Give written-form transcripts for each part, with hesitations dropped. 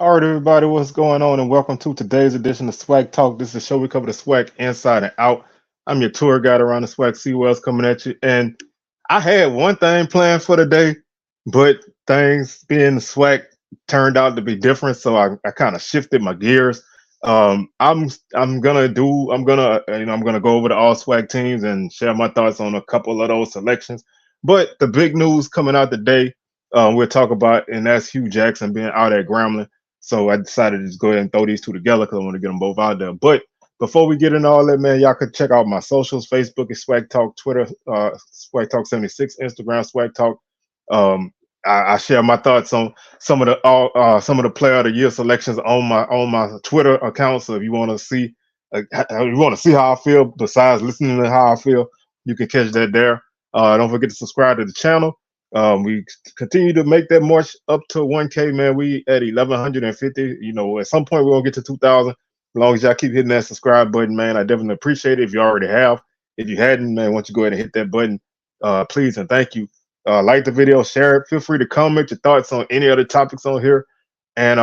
All right, everybody, what's going on? And welcome to today's edition of SWAC Talk. This is a show we cover the SWAC inside and out. I'm your tour guide around the SWAC CWells coming at you. And I had one thing planned for today, but things being the SWAC turned out to be different. So I kind of shifted my gears. I'm gonna go over the All-SWAC teams and share my thoughts on a couple of those selections. But the big news coming out today, we'll talk about, and that's Hue Jackson being out at Grambling. So I decided to just go ahead and throw these two together because I want to get them both out there. But before we get into all that, man, y'all could check out my socials. Facebook is Swag Talk, Twitter, Swag Talk 76, Instagram, Swag Talk. I share my thoughts on some of the player of the year selections on my Twitter account. So if you want to see how I feel, besides listening to how I feel, you can catch that there. Don't forget to subscribe to the channel. We continue to make that march up to 1K, man. We at 1,150. You know, at some point we're gonna get to 2,000. As long as y'all keep hitting that subscribe button, man, I definitely appreciate it. If you already have, if you hadn't, man, why don't you go ahead and hit that button, please and thank you. Like the video, share it. Feel free to comment your thoughts on any other topics on here. And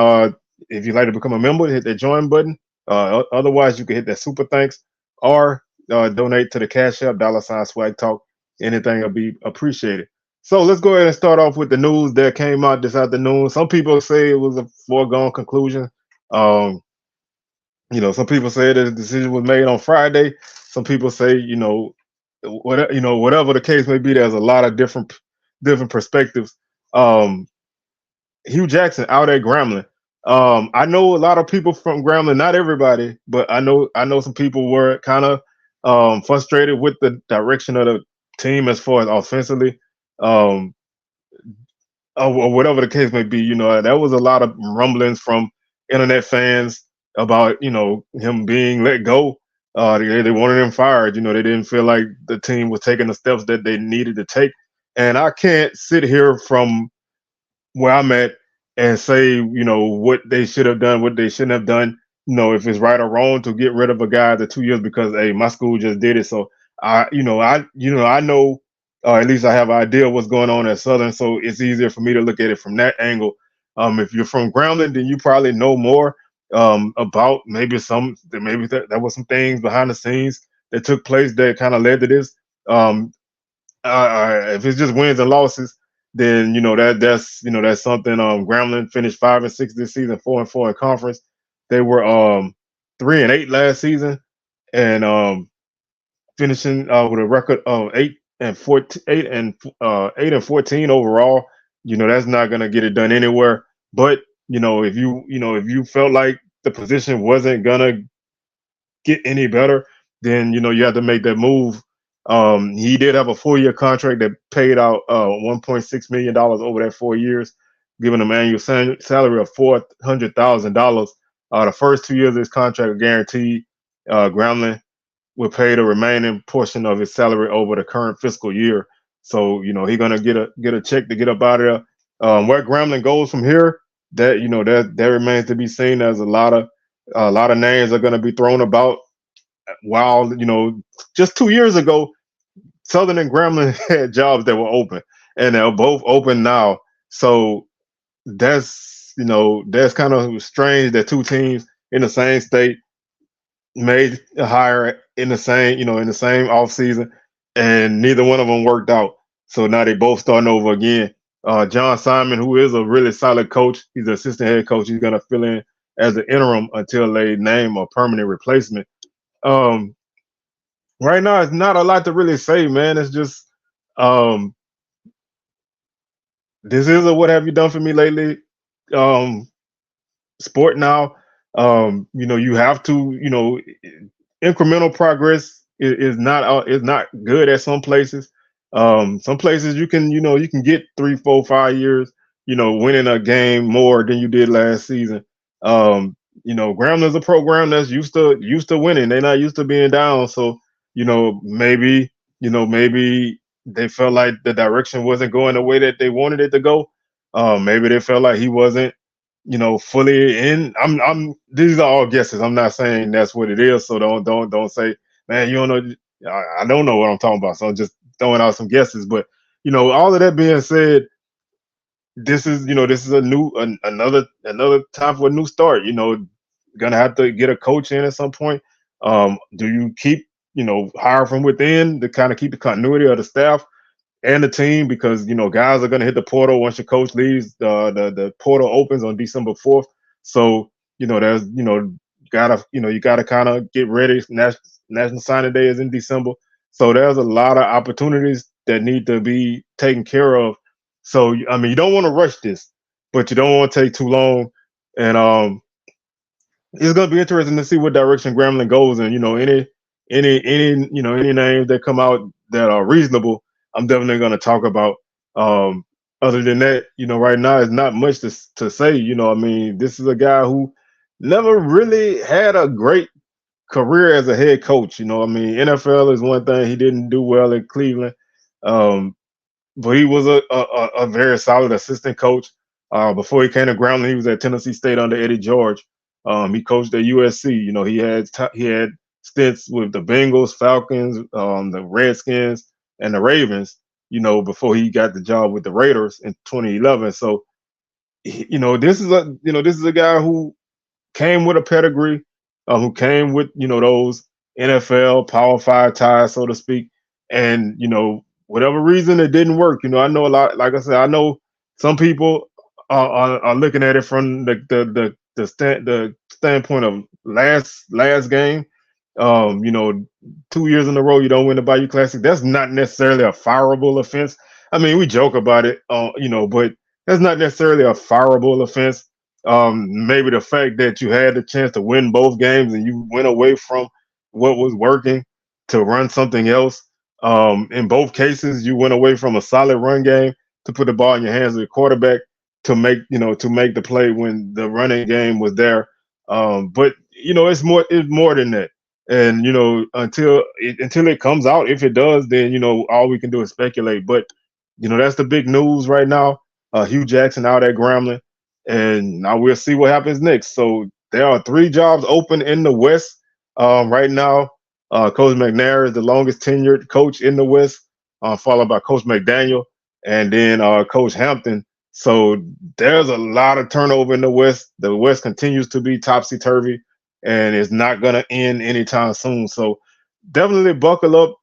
if you'd like to become a member, hit that join button. Otherwise, you can hit that super thanks or donate to the Cash App $Swag Talk. Anything will be appreciated. So let's go ahead and start off with the news that came out this afternoon. Some people say it was a foregone conclusion. Some people say the decision was made on Friday. Some people say, whatever the case may be, there's a lot of different perspectives. Hue Jackson out at Grambling. I know a lot of people from Grambling, not everybody, but I know some people were kind of frustrated with the direction of the team as far as offensively. Or whatever the case may be, there was a lot of rumblings from internet fans about, him being let go. They wanted him fired. They didn't feel like the team was taking the steps that they needed to take. And I can't sit here from where I'm at and say, what they should have done, what they shouldn't have done, if it's right or wrong to get rid of a guy after 2 years because, hey, my school just did it. So I know. At least I have an idea of what's going on at Southern, so it's easier for me to look at it from that angle. If you're from Grambling, then you probably know more about maybe there was some things behind the scenes that took place that kind of led to this. If it's just wins and losses, then that's something. Grambling finished 5-6 this season, 4-4 in conference. They were 3-8 last season, and finishing with a record of 8 and 14 overall. That's not gonna get it done anywhere. But if you felt like the position wasn't gonna get any better, then you have to make that move. He did have a 4-year contract that paid out $1.6 million over that 4 years, giving him annual salary of $400,000. The first 2 years of his contract are guaranteed. Grambling will pay the remaining portion of his salary over the current fiscal year. So, he's gonna get a check to get up out of there. Where Grambling goes from here, that remains to be seen. There's a lot of names are gonna be thrown about. While just 2 years ago, Southern and Grambling had jobs that were open, and they're both open now. So that's kind of strange that two teams in the same state made a hire in the same off season, and neither one of them worked out. So now they both starting over again. John Simon, who is a really solid coach, he's the assistant head coach. He's gonna fill in as an interim until they name a permanent replacement. Right now, it's not a lot to really say, man. It's just this is a what have you done for me lately sport now. You have to, incremental progress is not good at some places. Some places you can you can get 3, 4, 5 years winning a game more than you did last season. Um, Grambling is a program that's used to winning. They're not used to being down. So maybe maybe they felt like the direction wasn't going the way that they wanted it to go. Maybe they felt like he wasn't fully in. I'm these are all guesses. I'm not saying that's what it is. So don't say, man, you don't know. I don't know what I'm talking about. So I'm just throwing out some guesses. But all of that being said, this is another time for a new start. Gonna have to get a coach in at some point. Do you keep hire from within to kind of keep the continuity of the staff and the team, because guys are going to hit the portal once your coach leaves. The portal opens on December 4th, so there's gotta you gotta kind of get ready. National Signing Day is in December, so there's a lot of opportunities that need to be taken care of. So I mean, you don't want to rush this, but you don't want to take too long. And it's going to be interesting to see what direction Grambling goes. And any names that come out that are reasonable, I'm definitely going to talk about. Um, Other than that, right now it's not much to say. I mean, this is a guy who never really had a great career as a head coach. I mean, NFL is one thing. He didn't do well in Cleveland. Um, but he was a very solid assistant coach. Before he came to Grambling, he was at Tennessee State under Eddie George. He coached at USC. He had stints with the Bengals, Falcons, the Redskins, and the Ravens. Before he got the job with the Raiders in 2011. So, this is a guy who came with a pedigree, who came with those NFL Power Five ties, so to speak. And whatever reason it didn't work. I know a lot. Like I said, I know some people are looking at it from the standpoint of last game. 2 years in a row you don't win the Bayou Classic. That's not necessarily a fireable offense. I mean, we joke about it, but that's not necessarily a fireable offense. Maybe the fact that you had the chance to win both games and you went away from what was working to run something else. In both cases, you went away from a solid run game to put the ball in your hands of the quarterback to make the play when the running game was there. But it's more than that. And until it comes out, if it does, then all we can do is speculate. But that's the big news right now. Hue Jackson out at Grambling, and now we'll see what happens next. So there are 3 jobs open in the West right now. Coach McNair is the longest tenured coach in the West, followed by Coach McDaniel, and then Coach Hampton. So there's a lot of turnover in the West. The West continues to be topsy turvy, and it's not going to end anytime soon. So definitely buckle up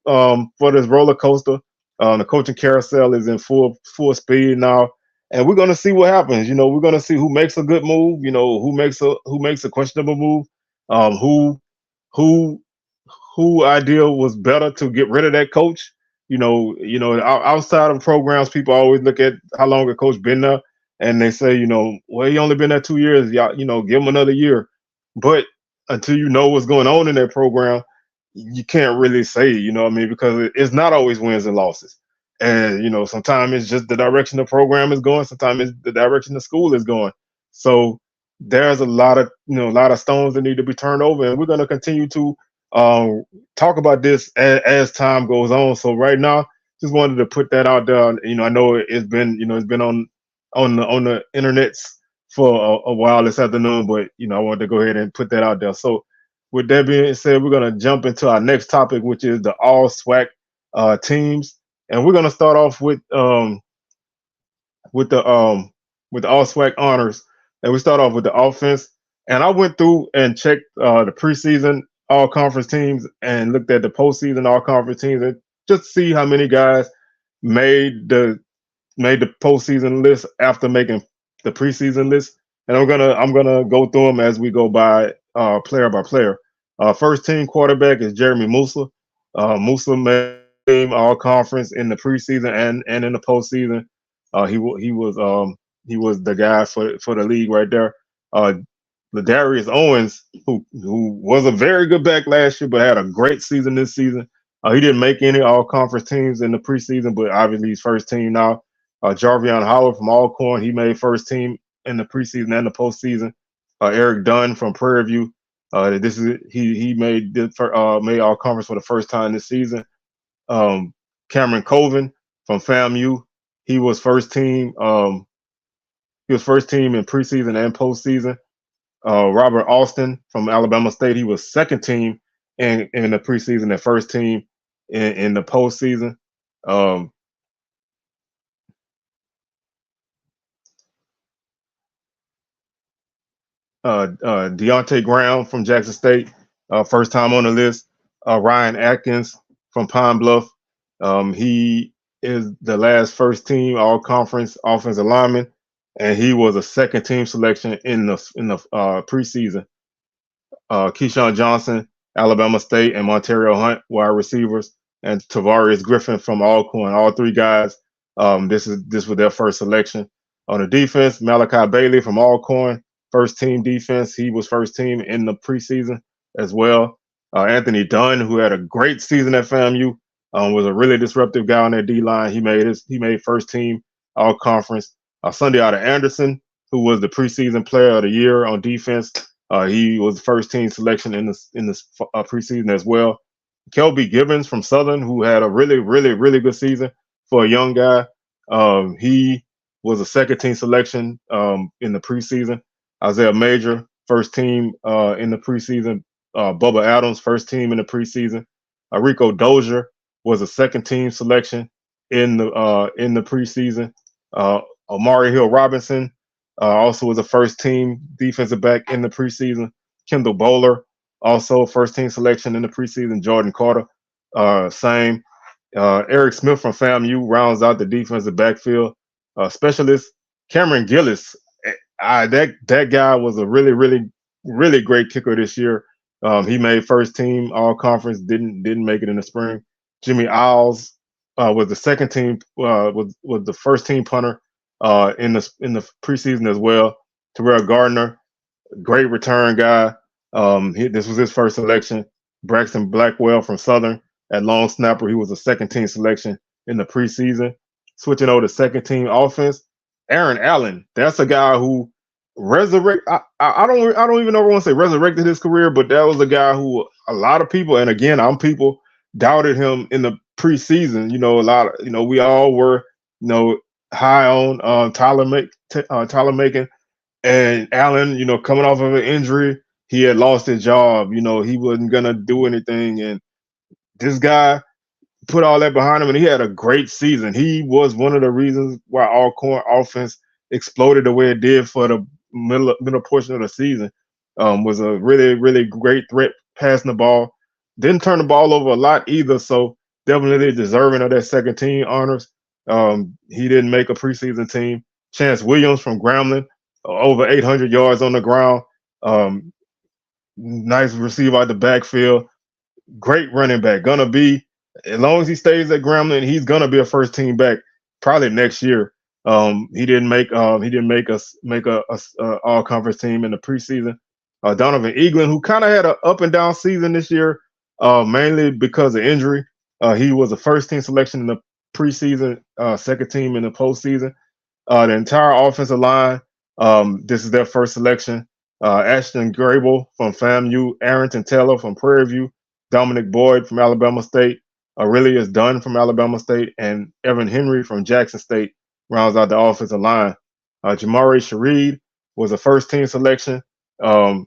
for this roller coaster. The coaching carousel is in full speed now, and we're gonna see what happens. We're gonna see who makes a good move. Who makes a questionable move. Who who idea was better to get rid of that coach. Outside of programs, people always look at how long a coach been there, and they say, well, he only been there 2 years. Y'all, give him another year. But until you know what's going on in that program, you can't really say, what I mean, because it's not always wins and losses. And sometimes it's just the direction the program is going. Sometimes it's the direction the school is going. So there's a lot of stones that need to be turned over, and we're going to continue to talk about this as time goes on. So right now, just wanted to put that out there. I know it's been on the internets for a while this afternoon, but I wanted to go ahead and put that out there. So with that being said, we're gonna jump into our next topic, which is the All-SWAC teams, and we're gonna start off with the um with the All-SWAC honors, and we start off with the offense. And I went through and checked the preseason all conference teams and looked at the postseason all conference teams, and just to see how many guys made the postseason list after making the preseason list. And I'm gonna go through them as we go player by player. First team quarterback is Jeremy Musa. Musa made team all conference in the preseason and in the postseason. He was the guy for the league right there. Uh, Ladarius Owens, who was a very good back last year, but had a great season this season. He didn't make any all-conference teams in the preseason, but obviously he's first team now. Jarvion Howard from Alcorn, he made first team in the preseason and the postseason. Eric Dunn from Prairie View, this is he made made all-conference for the first time this season. Cameron Colvin from FAMU, he was first team. He was first team in preseason and postseason. Robert Austin from Alabama State, he was second team in the preseason and first team in the postseason. Deontay Graham from Jackson State, first time on the list. Ryan Atkins from Pine Bluff, he is the last first team all conference offensive lineman, and he was a second team selection in the preseason. Keyshawn Johnson, Alabama State, and Montario Hunt, wide receivers, and Tavarius Griffin from Alcorn. All three guys, this was their first selection. On the defense, Malachi Bailey from Alcorn, first team defense. He was first team in the preseason as well. Anthony Dunn, who had a great season at FAMU, was a really disruptive guy on that D line. He made first team all conference. Sunday Otter Anderson, who was the preseason player of the year on defense. He was first team selection in this preseason as well. Kelby Gibbons from Southern, who had a really, really, really good season for a young guy. He was a second team selection in the preseason. Isaiah Major, first team in the preseason. Bubba Adams, first team in the preseason. Rico Dozier was a second team selection in the preseason. Amari Hill Robinson also was a first team defensive back in the preseason. Kendall Bowler, also first team selection in the preseason. Jordan Carter, same. Eric Smith from FAMU rounds out the defensive backfield. Specialist Cameron Gillis, that guy was a really, really, really great kicker this year. He made first team all conference, didn't make it in the spring. Jimmy Isles was the second team, was the first team punter in the preseason as well. Terrell Gardner, great return guy. This was his first selection. Braxton Blackwell from Southern at long snapper. He was a second team selection in the preseason. Switching over to second team offense, Aaron Allen. That's a guy who I don't even know if I want to say resurrected his career, but that was a guy who a lot of people, and again, people doubted him in the preseason. We all were, high on Tyler Macon, and Allen, coming off of an injury, he had lost his job. He wasn't gonna do anything, and this guy put all that behind him, and he had a great season. He was one of the reasons why Alcorn offense exploded the way it did for the middle portion of the season. Was a really, really great threat passing the ball. Didn't turn the ball over a lot either, so definitely deserving of that second team honors. He didn't make a preseason team. Chance Williams from Grambling, over 800 yards on the ground. Nice receiver out the backfield. Great running back. Gonna be, as long as he stays at Grambling, he's gonna be a first team back probably next year. He didn't make us all conference team in the preseason. Donovan Eaglin, who kind of had an up and down season this year, mainly because of injury. He was a first team selection in the preseason, second team in the postseason. The entire offensive line, this is their first selection. Ashton Grable from FAMU, Arrington Taylor from Prairie View, Dominic Boyd from Alabama State, Aurelius Dunn from Alabama State, and Evan Henry from Jackson State rounds out the offensive line. Jamari Shareed was a first team selection, first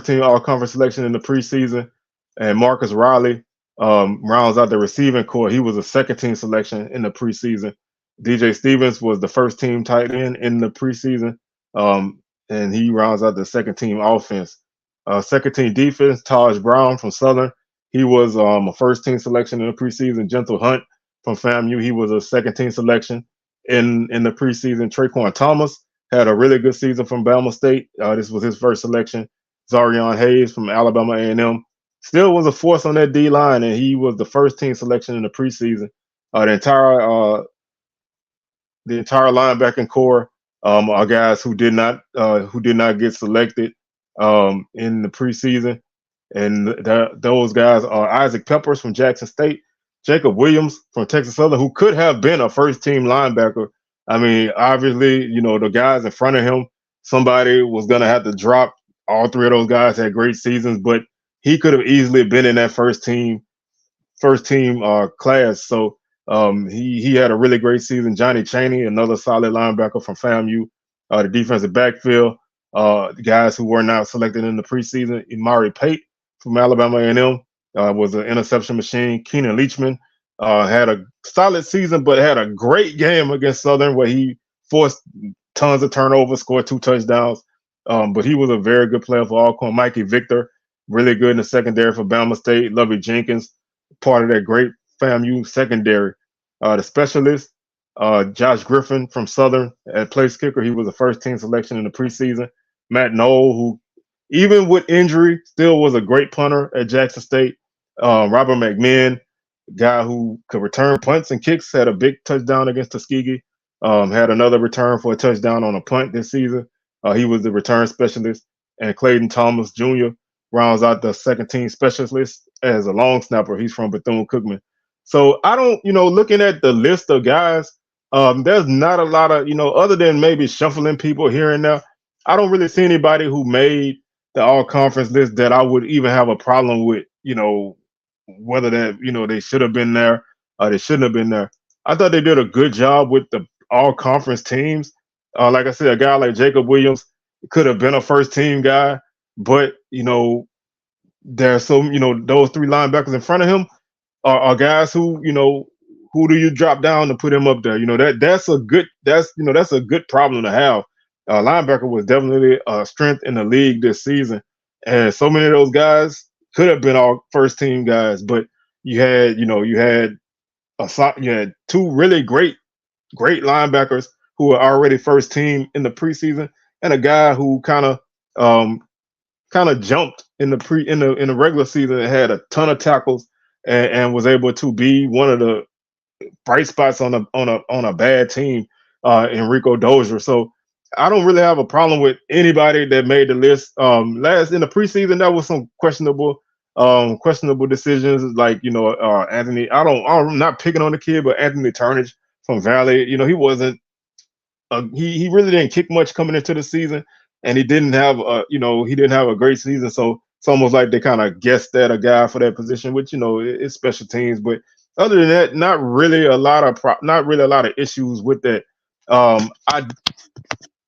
team all conference selection in the preseason. And Marcus Riley rounds out the receiving core. He was a second team selection in the preseason. DJ Stevens was the first team tight end in the preseason, and he rounds out the second team offense. Second team defense, Taj Brown from Southern. He was a first team selection in the preseason. Gentle Hunt from FAMU, he was a second team selection in the preseason. Traquan Thomas had a really good season from Bama State. This was his first selection. Zarion Hayes from Alabama A&M still was a force on that D line, and he was the first team selection in the preseason. The entire linebacking core, are guys who did not get selected in the preseason, and those guys are Isaac Peppers from Jackson State, Jacob Williams from Texas Southern, who could have been a first team linebacker. I mean, obviously, the guys in front of him, somebody was going to have to drop. All three of those guys had great seasons, but he could have easily been in that first team class. So he had a really great season. Johnny Chaney, another solid linebacker from FAMU, the defensive backfield, the guys who were not selected in the preseason. Imari Pate from Alabama A&M was an interception machine. Keenan Leachman had a solid season, but had a great game against Southern where he forced tons of turnovers, scored 2 touchdowns. But he was a very good player for Alcorn. Mikey Victor, really good in the secondary for Bama State. Lovey Jenkins, part of that great FAMU secondary. The specialist, Josh Griffin from Southern at place kicker. He was a first team selection in the preseason. Matt Knoll, who even with injury still was a great punter at Jackson State. Robert McMahon, guy who could return punts and kicks, had a big touchdown against Tuskegee. Had another return for a touchdown on a punt this season. He was the return specialist. And Clayton Thomas Jr. rounds out the second team specialist as a long snapper. He's from Bethune-Cookman. So I don't, looking at the list of guys, there's not a lot of, other than maybe shuffling people here and there, I don't really see anybody who made the all conference list that I would even have a problem with, whether that, they should have been there or they shouldn't have been there. I thought they did a good job with the all conference teams. Like I said, a guy like Jacob Williams could have been a first team guy, but, there's some, those three linebackers in front of him are guys who, who do you drop down to put him up there? That's a good problem to have. Linebacker was definitely a strength in the league this season, and so many of those guys could have been all first team guys. But you had two really great linebackers who were already first team in the preseason, and a guy who kind of jumped in the regular season and had a ton of tackles and was able to be one of the bright spots on a bad team, Enrico Dozier. So I don't really have a problem with anybody that made the list. Last in the preseason, there was some questionable decisions, like Anthony. I'm not picking on the kid, but Anthony Turnage from Valley. He wasn't. He really didn't kick much coming into the season, and he didn't have a great season. So it's almost like they kind of guessed at a guy for that position, which it's special teams. But other than that, not really a lot of issues with that. I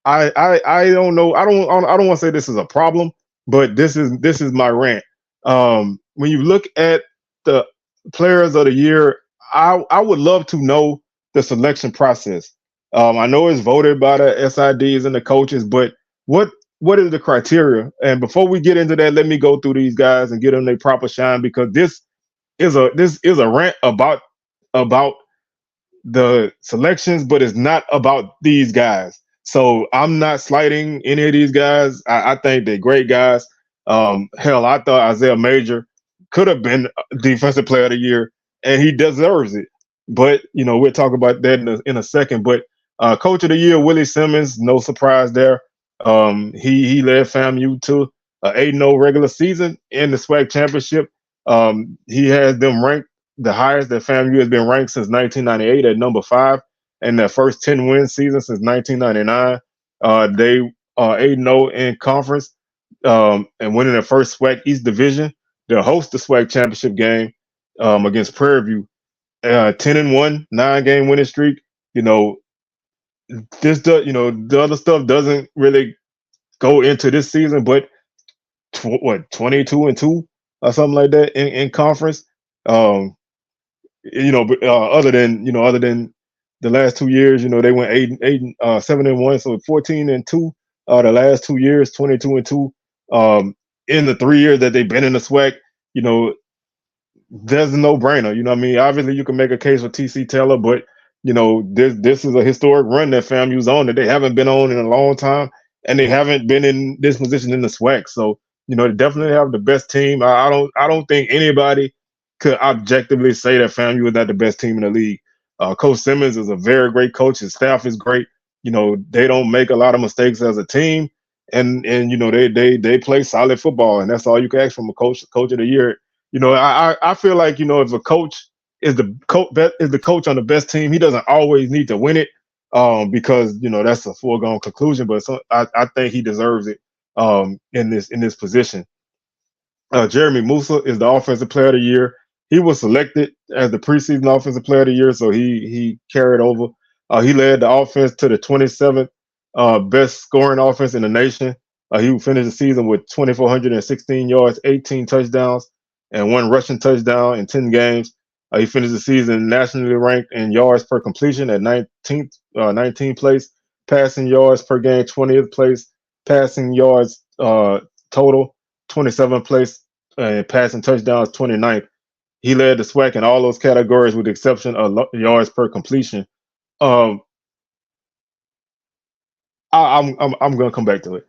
don't know. I don't want to say this is a problem, but this is my rant. When you look at the players of the year, I would love to know the selection process. I know it's voted by the SIDs and the coaches, but what is the criteria? And before we get into that, let me go through these guys and get them their proper shine, because this is a rant about the selections, but it's not about these guys. So I'm not slighting any of these guys. I think they're great guys. Hell, I thought Isaiah Major could have been Defensive Player of the Year, and he deserves it. But we'll talk about that in a second. But Coach of the Year, Willie Simmons, no surprise there. He led FAMU to an 8-0 regular season in the SWAC championship. He has them ranked the highest that FAMU has been ranked since 1998 at number 5, and their first 10-win season since 1999. They are 8-0 in conference, and winning their first SWAC East Division. They'll host the SWAC championship game against Prairie View. 10-1, 9-game winning streak. The other stuff doesn't really go into this season, but 22-2 or something like that in conference. But other than the last 2 years, they went 7-1, so 14-2 the last 2 years, 22-2. In the 3 years that they've been in the SWAC, there's a no-brainer. I mean, obviously you can make a case for TC Taylor, but this is a historic run that FAMU's on that they haven't been on in a long time, and they haven't been in this position in the SWAC. So they definitely have the best team. I don't think anybody could objectively say that FAMU is not the best team in the league. Coach Simmons is a very great coach. His staff is great. they don't make a lot of mistakes as a team, and they play solid football, and that's all you can ask from a coach of the year. I feel like if a coach is the coach on the best team, he doesn't always need to win it, because that's a foregone conclusion. But I think he deserves it in this position. Jeremy Musa is the offensive player of the year. He was selected as the preseason offensive player of the year, so he carried over. He led the offense to the 27th best scoring offense in the nation. He finished the season with 2,416 yards, 18 touchdowns, and one rushing touchdown in 10 games. He finished the season nationally ranked in yards per completion at 19th place, passing yards per game 20th place, passing yards total 27th place, and passing touchdowns 29th. He led the SWAC in all those categories with the exception of yards per completion. Um, I'm gonna come back to it.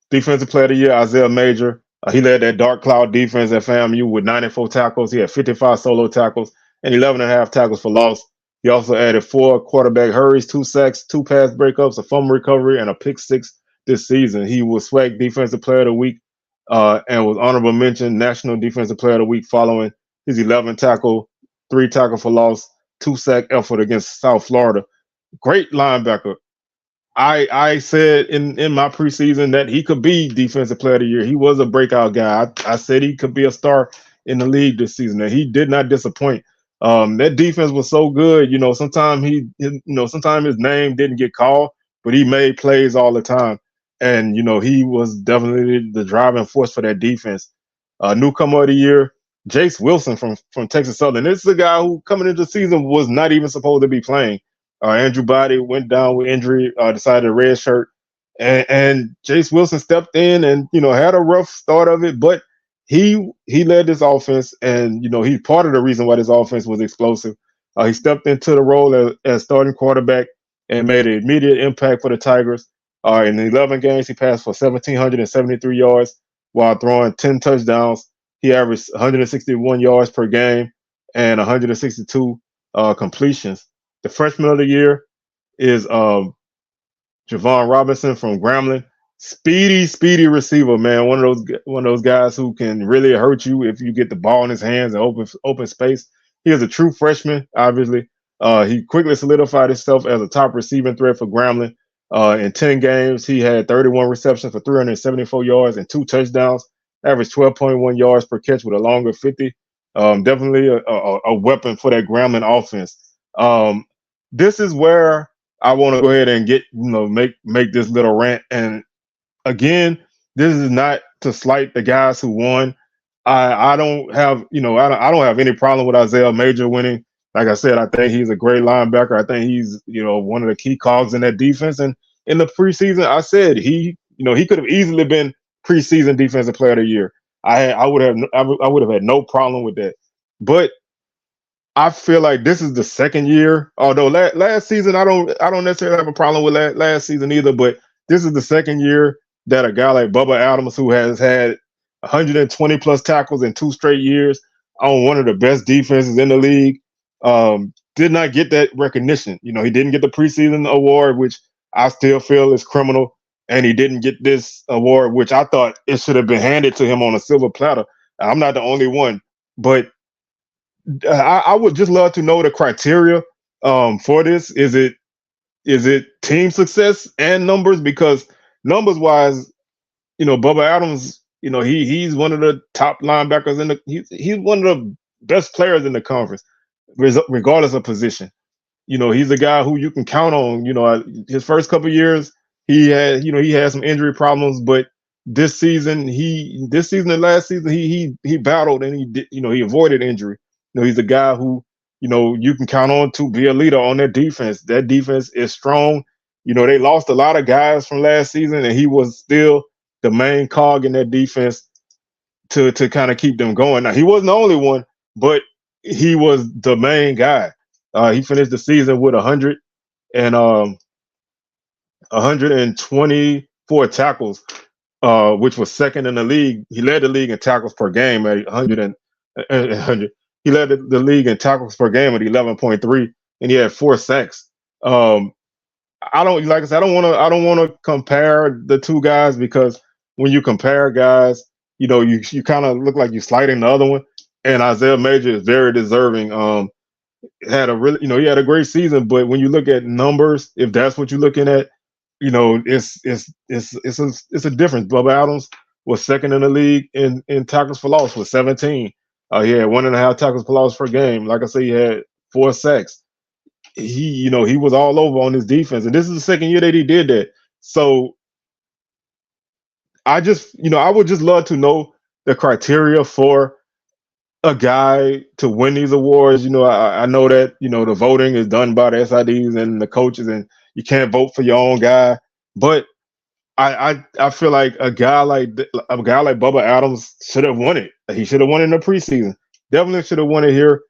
Defensive player of the year, Isaiah Major. He led that dark cloud defense at FAMU with 94 tackles. He had 55 solo tackles and 11 and a half tackles for loss. He also added 4 quarterback hurries, 2 sacks, 2 pass breakups, a fumble recovery, and a pick 6 this season. He was SWAC Defensive Player of the Week and was honorable mention National Defensive Player of the Week following his 11 tackle, 3 tackle for loss, 2 sack effort against South Florida. Great linebacker. I said in my preseason that he could be defensive player of the year. He was a breakout guy. I said he could be a star in the league this season, and he did not disappoint. That defense was so good. Sometimes sometimes his name didn't get called, but he made plays all the time, and he was definitely the driving force for that defense. Newcomer of the year, Jace Wilson from Texas Southern. This is a guy who coming into the season was not even supposed to be playing. Andrew Body went down with injury, decided to red shirt, and Jace Wilson stepped in and had a rough start of it, but he led this offense, and he's part of the reason why this offense was explosive. He stepped into the role as starting quarterback and made an immediate impact for the Tigers. In 11 games, he passed for 1,773 yards while throwing 10 touchdowns. He averaged 161 yards per game and 162 completions. The freshman of the year is Javon Robinson from Grambling. Speedy receiver, man. One of those guys who can really hurt you if you get the ball in his hands and open space. He is a true freshman, obviously. He quickly solidified himself as a top receiving threat for Grambling. In 10 games, he had 31 receptions for 374 yards and 2 touchdowns, averaged 12.1 yards per catch with a longer 50. Definitely a weapon for that Grambling offense. This is where I want to go ahead and make this little rant. And again, this is not to slight the guys who won. I don't have I don't have any problem with Isaiah Major winning. Like I said, I think he's a great linebacker. I think he's one of the key cogs in that defense. And in the preseason, I said he could have easily been preseason defensive player of the year. I would have had no problem with that. But I feel like this is the second year. Although last season, I don't necessarily have a problem with last season either. But this is the second year that a guy like Bubba Adams, who has had 120 plus tackles in 2 straight years on one of the best defenses in the league, did not get that recognition. He didn't get the preseason award, which I still feel is criminal, and he didn't get this award, which I thought it should have been handed to him on a silver platter. I'm not the only one, but I would just love to know the criteria for this. Is it team success and numbers? Because numbers wise, Bubba Adams, he's one of the top linebackers he's one of the best players in the conference, regardless of position. He's a guy who you can count on. His first couple of years, he had some injury problems, but this season and last season, he battled and he avoided injury. He's a guy who, you can count on to be a leader on that defense. That defense is strong. They lost a lot of guys from last season, and he was still the main cog in that defense to kind of keep them going. Now, he wasn't the only one, but he was the main guy. He finished the season with 124 tackles, which was second in the league. He led the league in tackles per game at 100. He led the league in tackles per game at 11.3, and he had 4 sacks. I don't like I said, I don't want to compare the two guys because when you compare guys, you kind of look like you're slighting the other one. And Isaiah Major is very deserving. Had a really, he had a great season, but when you look at numbers, if that's what you're looking at, it's a difference. Bubba Adams was second in the league in tackles for loss with 17. He had 1.5 tackles for loss per game. Like I said, he had 4 sacks. He was all over on his defense, and this is the second year that he did that. So I would just love to know the criteria for a guy to win these awards. I know that the voting is done by the SIDs and the coaches, and you can't vote for your own guy. But I feel like a guy like Bubba Adams should have won it. He should have won it in the preseason. Definitely should have won it here.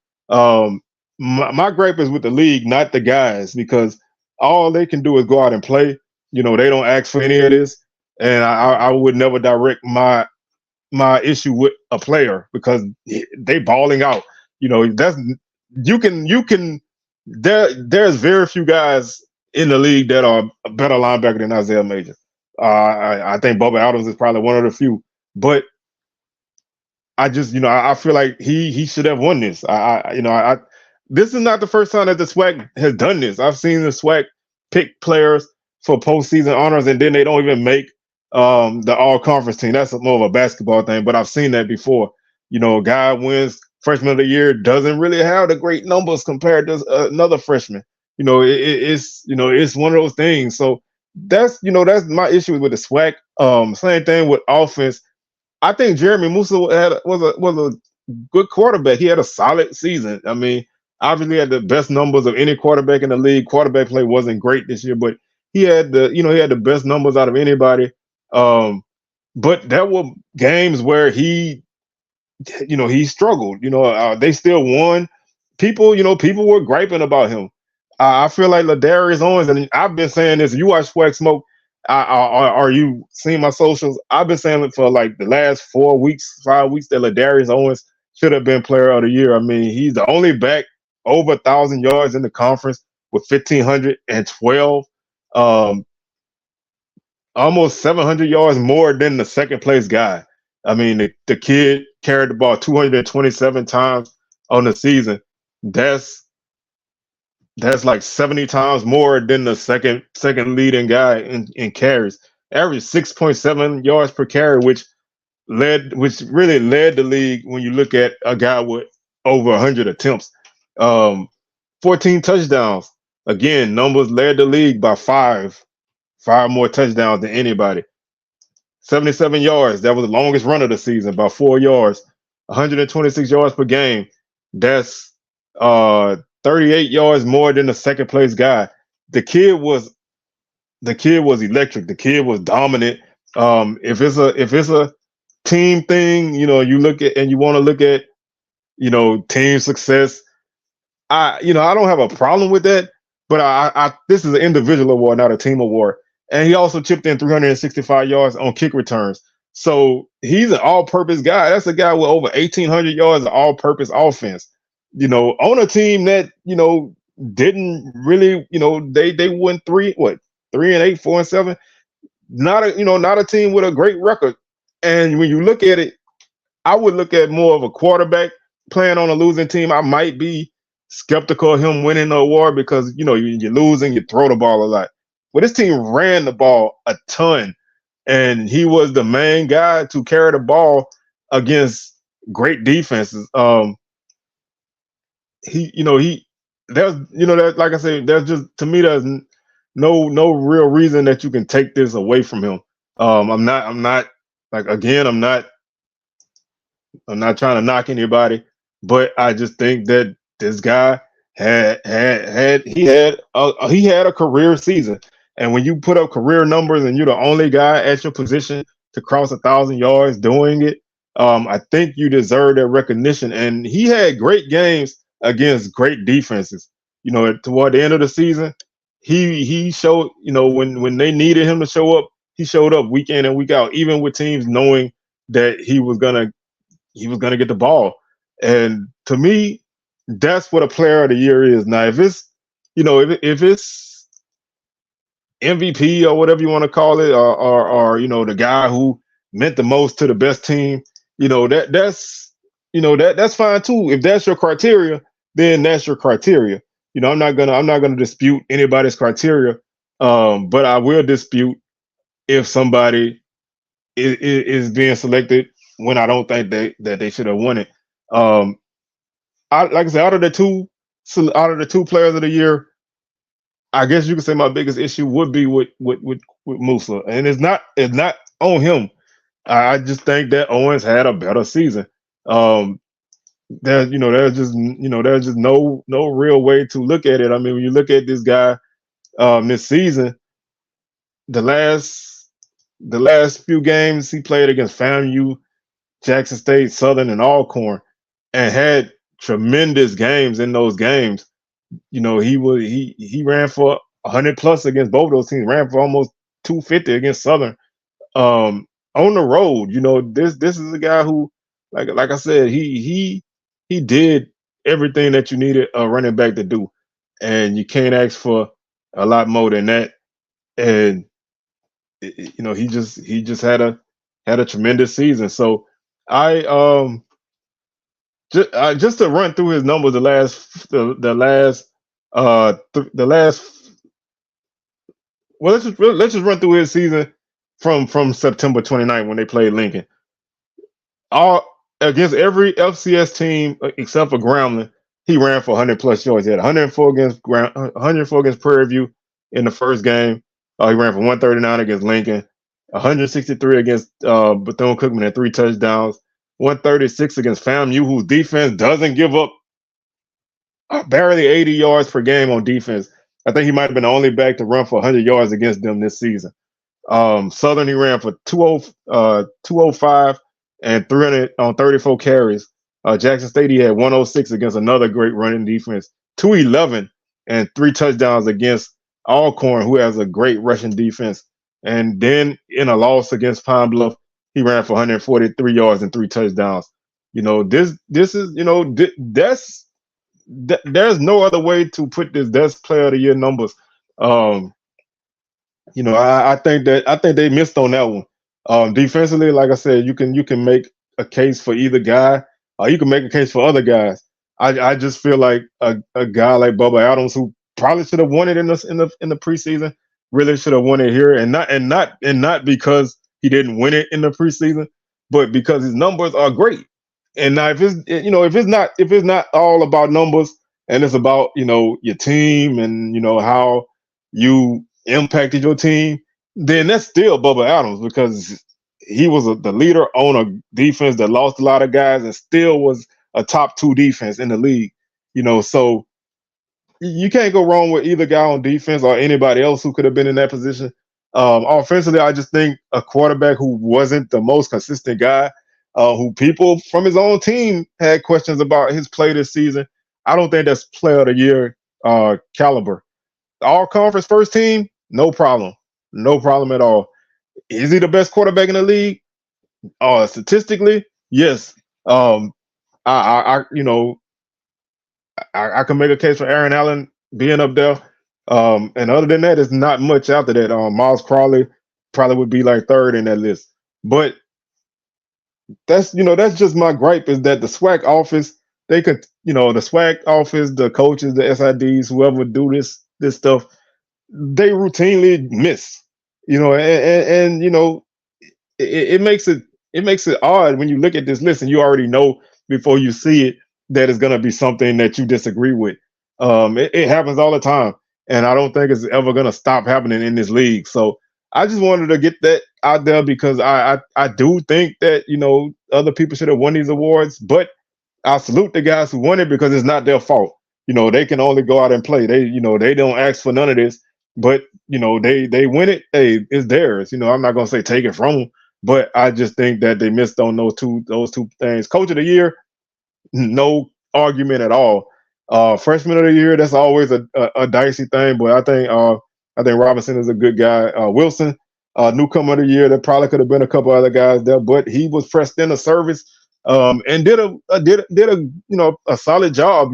My gripe is with the league, not the guys, because all they can do is go out and play. They don't ask for any of this, and I would never direct my issue with a player because they balling out. That's you can there's very few guys in the league that are a better linebacker than Isaiah Major. I think Bubba Adams is probably one of the few, but I just I feel like he should have won this. This is not the first time that the SWAC has done this. I've seen the SWAC pick players for postseason honors and then they don't even make the all conference team. That's more of a basketball thing, but I've seen that before. A guy wins freshman of the year, doesn't really have the great numbers compared to another freshman. It's one of those things. So that's my issue with the SWAC. Same thing with offense. I think Jeremy Musa was a good quarterback. He had a solid season. I mean, obviously had the best numbers of any quarterback in the league. Quarterback play wasn't great this year, but he had the best numbers out of anybody. But there were games where he struggled. They still won. People were griping about him. I feel like Ladarius Owens, and I've been saying this. You watch Swag Smoke, are you seeing my socials? I've been saying it for like the last 4 weeks, 5 weeks that Ladarius Owens should have been Player of the Year. I mean, he's the only back over 1,000 yards in the conference with 1,512. Almost 700 yards more than the second place guy. I mean, the kid carried the ball 227 times on the season. That's like 70 times more than the second leading guy in carries. Average 6.7 yards per carry, which really led the league when you look at a guy with over 100 attempts. 14 touchdowns. Again, numbers led the league by five more touchdowns than anybody. 77 yards. That was the longest run of the season by 4 yards. 126 yards per game. That's 38 yards more than the second place guy. The kid was electric. The kid was dominant. If it's a team thing, you look at and you want to look at, team success. I don't have a problem with that, but I this is an individual award, not a team award. And he also chipped in 365 yards on kick returns. So he's an all-purpose guy. That's a guy with over 1,800 yards of all-purpose offense. On a team that didn't really, they won 3-8, 4-7. Not a team with a great record. And when you look at it, I would look at more of a quarterback playing on a losing team. I might be skeptical of him winning the award because you're losing, you throw the ball a lot. But this team ran the ball a ton, and he was the main guy to carry the ball against great defenses. That like I said, there's just to me there's no real reason that you can take this away from him. I'm not like again, I'm not trying to knock anybody, but I just think that this guy had a career season. And when you put up career numbers and you're the only guy at your position to cross 1,000 yards doing it, I think you deserve that recognition. And he had great games against great defenses. Toward the end of the season, he showed, when they needed him to show up, he showed up week in and week out, even with teams knowing that he was gonna get the ball. And to me, that's what a Player of the Year is. Now, if it's MVP or whatever you want to call it, or the guy who meant the most to the best team. That's fine too. If that's your criteria, then that's your criteria. I'm not gonna dispute anybody's criteria. But I will dispute if somebody is being selected when I don't think that they should have won it. Um, like I said, out of the two players of the year, I guess you could say my biggest issue would be with Musa, and it's not on him. I just think that Owens had a better season. Um, there's just no real way to look at it. I mean, when you look at this guy this season, the last few games he played against FAMU, Jackson State, Southern, and Alcorn, and had tremendous games in those games. He ran for 100 plus against both those teams. Ran for almost 250 against Southern. On the road, this is a guy who, like I said, he did everything that you needed a running back to do, and you can't ask for a lot more than that. And he just had a tremendous season. So I just to run through his numbers, the last well, let's just run through his season from September 29th when they played Lincoln. All against every FCS team except for Grambling, he ran for 100 plus yards. He had 104 against Prairie View in the first game. He ran for 139 against Lincoln, 163 against Bethune-Cookman and 3 touchdowns, 136 against FAMU, whose defense doesn't give up barely 80 yards per game on defense. I think he might have been the only back to run for 100 yards against them this season. Southern, he ran for 205 and 300 on 34 carries. Jackson State, he had 106 against another great running defense, 211 and 3 touchdowns against Alcorn, who has a great rushing defense. And then in a loss against Pine Bluff, he ran for 143 yards and 3 touchdowns. This is there's no other way to put this. That's player of the year numbers. Um, I think they missed on that one. Defensively, like I said, you can make a case for either guy, or you can make a case for other guys. I just feel like a guy like Bubba Adams, who probably should have won it in the preseason, really should have won it here, and not because he didn't win it in the preseason, but because his numbers are great. And now if it's not all about numbers, and it's about your team and how you impacted your team, then that's still Bubba Adams, because he was the leader on a defense that lost a lot of guys and still was a top two defense in the league. So you can't go wrong with either guy on defense or anybody else who could have been in that position. Offensively, I just think a quarterback who wasn't the most consistent guy, who people from his own team had questions about his play this season. I don't think that's player of the year caliber. All conference first team, no problem. No problem at all. Is he the best quarterback in the league? Statistically, yes. I can make a case for Aaron Allen being up there. And other than that, it's not much after that. Miles Crawley probably would be like third in that list. But that's just my gripe, is that the SWAC office, the SWAC office, the coaches, the SIDs, whoever do this stuff, they routinely miss. It makes it odd when you look at this list and you already know before you see it that it's going to be something that you disagree with. It happens all the time, and I don't think it's ever going to stop happening in this league. So I just wanted to get that out there, because I do think that other people should have won these awards, but I salute the guys who won it, because it's not their fault. They can only go out and play. They don't ask for none of this, but they win it. Hey, it's theirs. I'm not gonna say take it from them, but I just think that they missed on those two things. Coach of the year, no argument at all. Freshman of the year, that's always a dicey thing, but I think Robinson is a good guy. Wilson, newcomer of the year, there probably could have been a couple other guys there, but he was pressed into service, and did a solid job,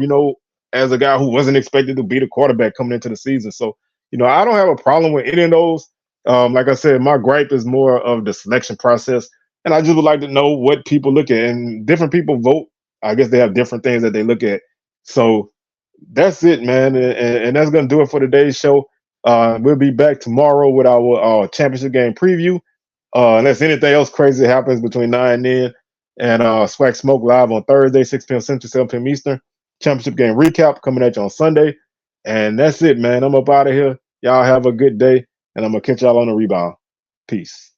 as a guy who wasn't expected to be the quarterback coming into the season. So I don't have a problem with any of those. Like I said, my gripe is more of the selection process, and I just would like to know what people look at. And different people vote. I guess they have different things that they look at. So that's it, man. And that's gonna do it for today's show. We'll be back tomorrow with our championship game preview. Unless anything else crazy happens between now and then. And SWAC Smoke live on Thursday, 6 p.m. Central, 7 p.m. Eastern. Championship game recap coming at you on Sunday. And that's it, man. I'm up out of here. Y'all have a good day, and I'm going to catch y'all on the rebound. Peace.